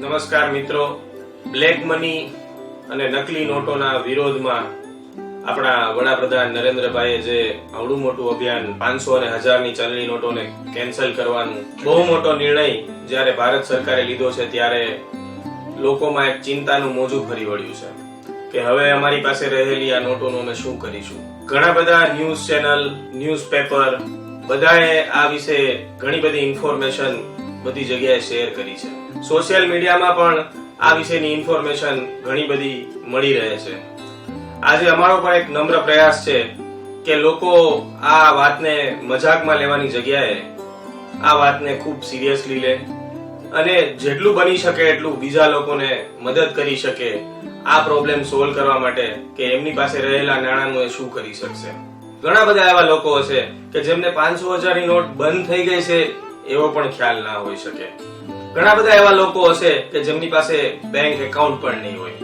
નમસ્કાર મિત્રો, black money અને નકલી નોટોના વિરોધમાં આપણા વડાપ્રધાન નરેન્દ્રભાઈએ જે આવડું મોટું અભિયાન 500 અને 1000ની ચલણી નોટોને કેન્સલ કરવાનું બહુ મોટો નિર્ણય જ્યારે ભારત સરકારે લીધો છે ત્યારે લોકોમાં એક ચિંતાનું મોજું ફરી વળ્યું છે કે હવે અમારી પાસે રહેલી આ નોટોનું અમે શું કરીશું. ઘણા બધા ન્યૂઝ ચેનલ, ન્યૂઝપેપર બધાએ આ વિશે ઘણી બધી ઇન્ફોર્મેશન બધી જગ્યાએ શેર કરી છે. સોશિયલ મીડિયામાં પણ આ વિશેની ઇન્ફોર્મેશન ઘણી બધી મળી રહે છે. આજે અમારો પણ એક નમ્ર પ્રયાસ છે કે લોકો આ વાતને મજાકમાં લેવાની જગ્યાએ આ વાતને ખૂબ સિરિયસલી લે અને જેટલું બની શકે એટલું બીજા લોકોને મદદ કરી શકે આ પ્રોબ્લેમ સોલ્વ કરવા માટે કે એમની પાસે રહેલા નાણાંનું એ શું કરી શકશે. ઘણા બધા એવા લોકો હશે કે જેમને 500,000ની નોટ બંધ થઈ ગઈ છે એવો પણ ખ્યાલ ના હોઈ શકે. ઘણા બધા એવા લોકો હશે કે જેમની પાસે બેંક એકાઉન્ટ પણ નહીં હોય.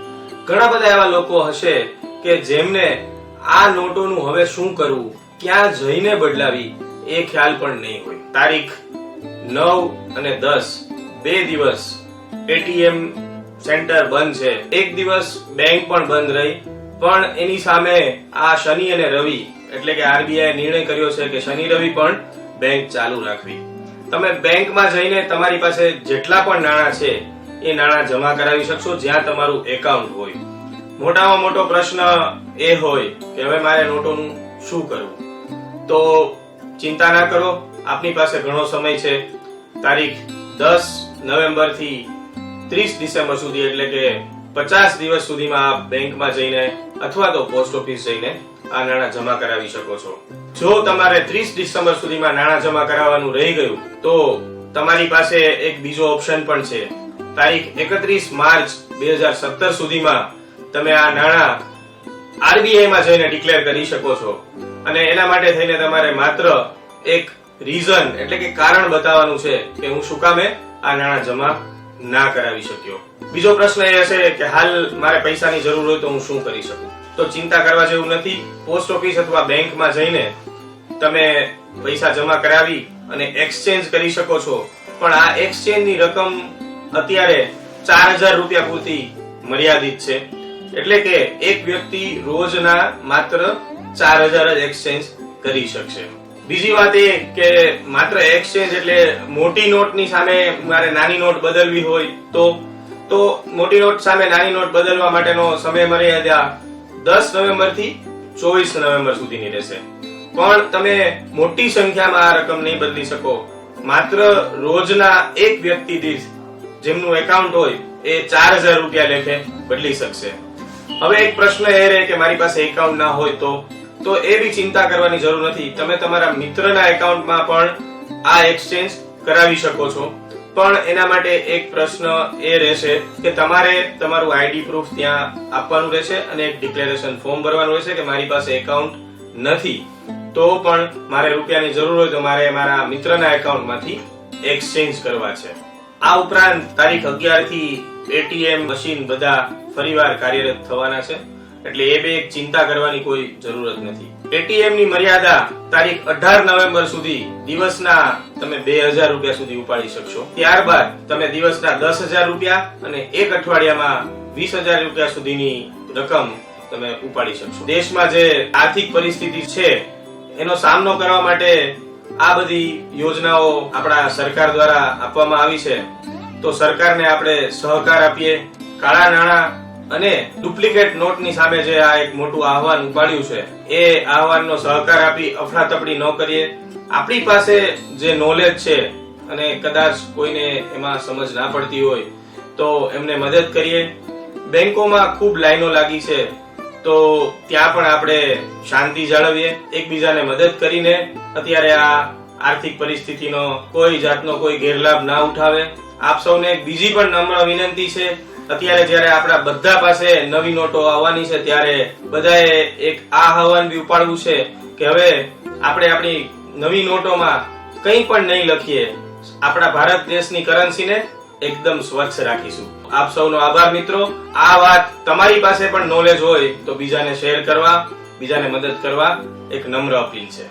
ઘણા બધા એવા લોકો હશે કે જેમને આ નોટોનું હવે શું કરવું, ક્યાં જઈને બદલાવી એ ખ્યાલ પણ નહીં હોય. તારીખ 9 અને 10 બે દિવસ એટીએમ સેન્ટર બંધ છે, એક દિવસ બેંક પણ બંધ રહી, પણ એની સામે આ શનિ અને રવિ એટલે કે આરબીઆઈ નિર્ણય કર્યો છે કે શનિ રવિ પણ બેંક ચાલુ રાખવી. તમે બેંકમાં જઈને તમારી પાસે જેટલા પણ નાણાં છે એ નાણાં જમા કરાવી શકશો જ્યાં તમારું એકાઉન્ટ હોય. મોટામાં મોટો પ્રશ્ન એ હોય કે હવે મારે નોટોનું શું કરવું, તો ચિંતા ના કરો, આપની પાસે ઘણો સમય છે. તારીખ 10 નવેમ્બર થી 30 ડિસેમ્બર સુધી એટલે કે 50 દિવસ સુધીમાં આપ બેંકમાં જઈને અથવા તો પોસ્ટ ઓફિસ જઈને આ નાણાં જમા કરાવી શકો છો. જો તમારે 30 ડિસેમ્બર સુધીમાં નાણાં જમા કરાવવાનું રહી ગયું તો તમારી પાસે એક બીજો ઓપ્શન પણ છે. તારીખ 31 માર્ચ 2017 સુધીમાં તમે આ નાણાં આરબીઆઈ માં જઈને ડિક્લેર કરી શકો છો અને એના માટે થઈને તમારે માત્ર એક રીઝન એટલે કે કારણ બતાવવાનું છે કે હું શું કામે આ નાણાં જમા ના કરાવી શક્યો. બીજો પ્રશ્ન એ હશે કે હાલ મારે પૈસાની જરૂર હોય તો હું શું કરી શકું. તો ચિંતા કરવા જેવું નથી. પોસ્ટ ઓફિસ અથવા બેંકમાં જઈને તમે પૈસા જમા કરાવી અને એક્સચેન્જ કરી શકો છો, પણ આ એક્સચેન્જની રકમ અત્યારે 4,000 રૂપિયા પૂરતી મર્યાદિત છે. એટલે કે એક વ્યક્તિ રોજના માત્ર 4,000 જ એક્સચેન્જ કરી શકશે. બીજી વાત એ કે માત્ર એક્સચેન્જ એટલે મોટી નોટની સામે મારે નાની નોટ બદલવી હોય તો મોટી નોટ સામે નાની નોટ બદલવા માટેનો સમય મર્યાદા 10 નવેમ્બર થી 24 નવેમ્બર સુધીની રહેશે. પણ તમે મોટી સંખ્યામાં આ રકમ નહીં બદલી શકો. માત્ર રોજના એક વ્યક્તિ દીઠ જેમનું એકાઉન્ટ હોય એ 4,000 રૂપિયા લેખે બદલી શકશે. હવે એક પ્રશ્ન એ રહે કે મારી પાસે એકાઉન્ટ ના હોય તો એ બી ચિંતા કરવાની જરૂર નથી. તમે તમારા મિત્રના એકાઉન્ટમાં પણ આ એક્સચેન્જ કરાવી શકો છો. પણ એના માટે એક પ્રશ્ન એ રહેશે કે તમારે તમારું આઈડી પ્રૂફ ત્યાં આપવાનું રહેશે અને એક ડિક્લેરેશન ફોર્મ ભરવાનું રહેશે કે મારી પાસે એકાઉન્ટ નથી તો પણ મારે રૂપિયાની જરૂર હોય તો મારે મારા મિત્રના એકાઉન્ટમાંથી એક્સચેન્જ કરવા છે. આ ઉપરાંત તારીખ 11 થી એટીએમ મશીન બધા ફરીવાર કાર્યરત થવાના છે એટલે એ બે ચિંતા કરવાની કોઈ જરૂરત નથી. એટીએમ ની મર્યાદા તારીખ 18 નવેમ્બર સુધી દિવસના તમે 2,000 રૂપિયા સુધી ઉપાડી શકશો. ત્યારબાદ તમે દિવસના 10,000 રૂપિયા અને એક અઠવાડિયામાં 20,000 રૂપિયા સુધીની રકમ તમે ઉપાડી શકશો. દેશમાં જે આર્થિક પરિસ્થિતિ છે એનો સામનો કરવા માટે આ બધી યોજનાઓ આપણા સરકાર દ્વારા આપવામાં આવી છે તો સરકારને આપણે સહકાર આપીએ. કાળા નાણાં અને ડુપ્લિકેટ નોટની સામે જે આ એક મોટું આહવાન ઉપાડ્યું છે એ આહવાનનો સહકાર આપી અફડાતફડી ન કરીએ. આપણી પાસે જે નોલેજ છે અને કદાચ કોઈને એમાં સમજ ના પડતી હોય તો એમને મદદ કરીએ. બેંકોમાં ખૂબ લાઈનો લાગી છે તો ત્યાં પણ આપણે શાંતિ જાળવીએ, એકબીજાને મદદ કરીને અત્યારે આ આર્થિક પરિસ્થિતિનો કોઈ જાતનો કોઈ ગેરલાભ ના ઉઠાવે. આપ સૌને એક બીજી પણ નમ્ર વિનંતી છે, અત્યારે જયારે આપણા બધા પાસે નવી નોટો આવવાની છે ત્યારે બધાએ એક આ આહવાન બી ઉપાડવું છે કે હવે આપણે આપણી નવી નોટોમાં કંઈ પણ નહીં લખીએ, આપણા ભારત દેશની કરન્સીને એકદમ સ્વચ્છ રાખીશું. આપ સૌનો આભાર મિત્રો. આ વાત તમારી પાસે પણ નોલેજ હોય તો બીજાને શેર કરવા, બીજાને મદદ કરવા એક નમ્ર અપીલ છે.